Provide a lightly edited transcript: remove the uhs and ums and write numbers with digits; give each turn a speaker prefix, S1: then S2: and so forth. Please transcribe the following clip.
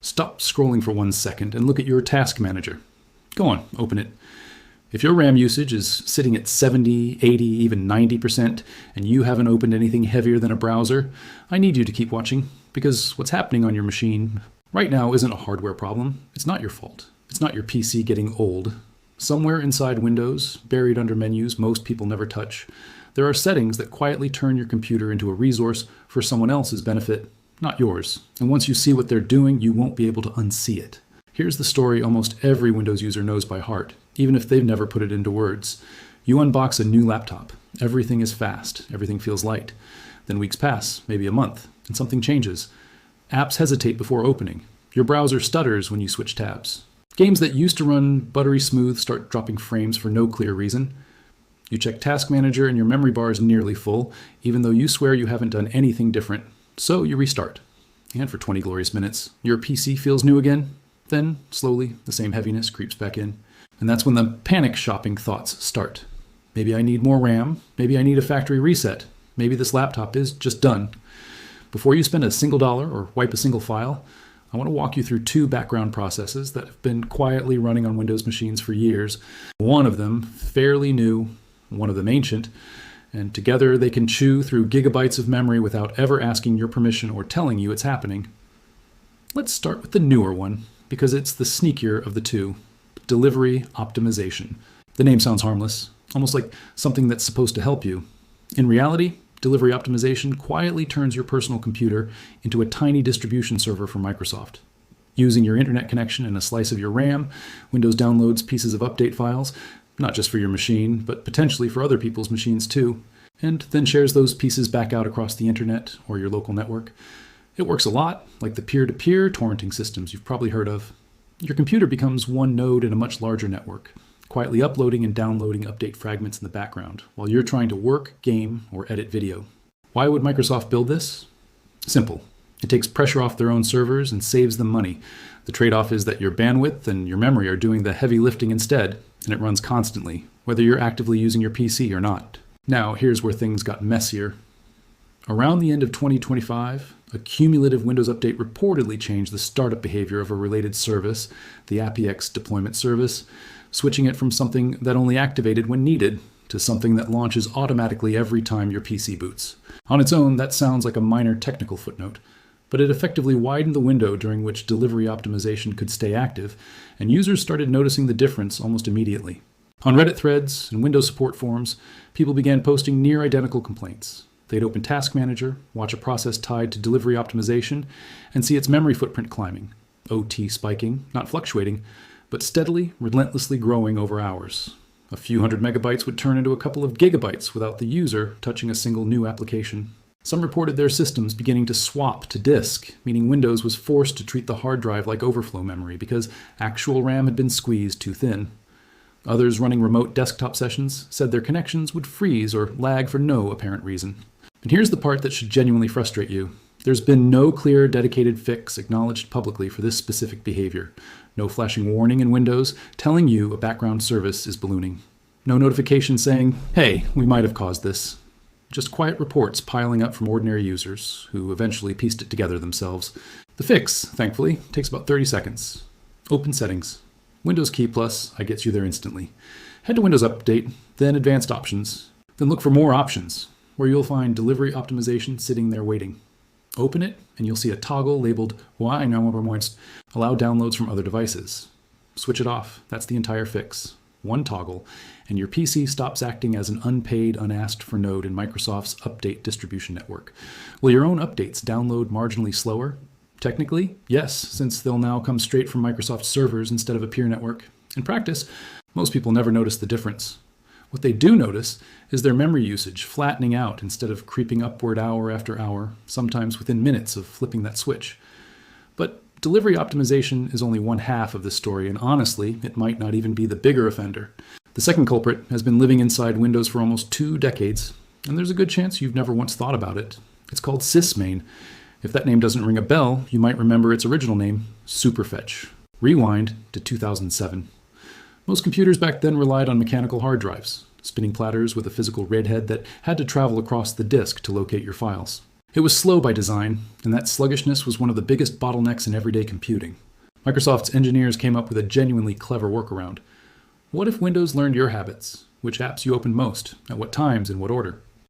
S1: Stop scrolling for 1 second and look at your task manager. Go on, open it. If your RAM usage is sitting at 70, 80, even 90%, and you haven't opened anything heavier than a browser, I need you to keep watching, because what's happening on your machine right now isn't a hardware problem. It's not your fault. It's not your PC getting old. Somewhere inside Windows, buried under menus most people never touch, there are settings that quietly turn your computer into a resource for someone else's benefit, not yours. And once you see what they're doing, you won't be able to unsee it. Here's the story almost every Windows user knows by heart, even if they've never put it into words. You unbox a new laptop. Everything is fast. Everything feels light. Then weeks pass, maybe a month, and something changes. Apps hesitate before opening. Your browser stutters when you switch tabs. Games that used to run buttery smooth start dropping frames for no clear reason. You check Task Manager and your memory bar is nearly full, even though you swear you haven't done anything different. So you restart. And for 20 glorious minutes, your PC feels new again. Then, slowly, the same heaviness creeps back in. And that's when the panic shopping thoughts start. Maybe I need more RAM. Maybe I need a factory reset. Maybe this laptop is just done. Before you spend a single dollar or wipe a single file, I want to walk you through 2 background processes that have been quietly running on Windows machines for years. One of them fairly new, one of them ancient, and together they can chew through gigabytes of memory without ever asking your permission or telling you it's happening. Let's start with the newer one, because it's the sneakier of the two. Delivery optimization. The name sounds harmless, almost like something that's supposed to help you. In reality, delivery optimization quietly turns your personal computer into a tiny distribution server for Microsoft. Using your internet connection and a slice of your RAM, Windows downloads pieces of update files, not just for your machine, but potentially for other people's machines too, and then shares those pieces back out across the internet or your local network. It works a lot, like the peer-to-peer torrenting systems you've probably heard of. Your computer becomes one node in a much larger network, quietly uploading and downloading update fragments in the background, while you're trying to work, game, or edit video. Why would Microsoft build this? Simple. It takes pressure off their own servers and saves them money. The trade-off is that your bandwidth and your memory are doing the heavy lifting instead, and it runs constantly, whether you're actively using your PC or not. Now, here's where things got messier. Around the end of 2025, a cumulative Windows update reportedly changed the startup behavior of a related service, the AppX Deployment Service, switching it from something that only activated when needed to something that launches automatically every time your PC boots. On its own, that sounds like a minor technical footnote, but it effectively widened the window during which delivery optimization could stay active, and users started noticing the difference almost immediately. On Reddit threads and Windows support forums, people began posting near identical complaints. They'd open Task Manager, watch a process tied to delivery optimization, and see its memory footprint climbing, OT spiking, not fluctuating, but steadily, relentlessly growing over hours. A few hundred megabytes would turn into a couple of gigabytes without the user touching a single new application. Some reported their systems beginning to swap to disk, meaning Windows was forced to treat the hard drive like overflow memory because actual RAM had been squeezed too thin. Others running remote desktop sessions said their connections would freeze or lag for no apparent reason. And here's the part that should genuinely frustrate you. There's been no clear, dedicated fix acknowledged publicly for this specific behavior. No flashing warning in Windows telling you a background service is ballooning. No notification saying, hey, we might have caused this. Just quiet reports piling up from ordinary users who eventually pieced it together themselves. The fix, thankfully, takes about 30 seconds. Open Settings. Windows key plus, I get you there instantly. Head to Windows Update, then Advanced Options. Then look for More Options, where you'll find Delivery Optimization sitting there waiting. Open it, and you'll see a toggle labeled Why now allow downloads from other devices. Switch it off. That's the entire fix. One toggle, and your PC stops acting as an unpaid, unasked for node in Microsoft's update distribution network. Will your own updates download marginally slower? Technically, yes, since they'll now come straight from Microsoft servers instead of a peer network. In practice, most people never notice the difference. What they do notice is their memory usage flattening out instead of creeping upward hour after hour, sometimes within minutes of flipping that switch. But delivery optimization is only one half of this story, and honestly, it might not even be the bigger offender. The second culprit has been living inside Windows for almost 2 decades, and there's a good chance you've never once thought about it. It's called SysMain. If that name doesn't ring a bell, you might remember its original name, Superfetch. Rewind to 2007. Most computers back then relied on mechanical hard drives, spinning platters with a physical RAID head that had to travel across the disk to locate your files. It was slow by design, and that sluggishness was one of the biggest bottlenecks in everyday computing. Microsoft's engineers came up with a genuinely clever workaround. What if Windows learned your habits? Which apps you opened most, at what times, in what order?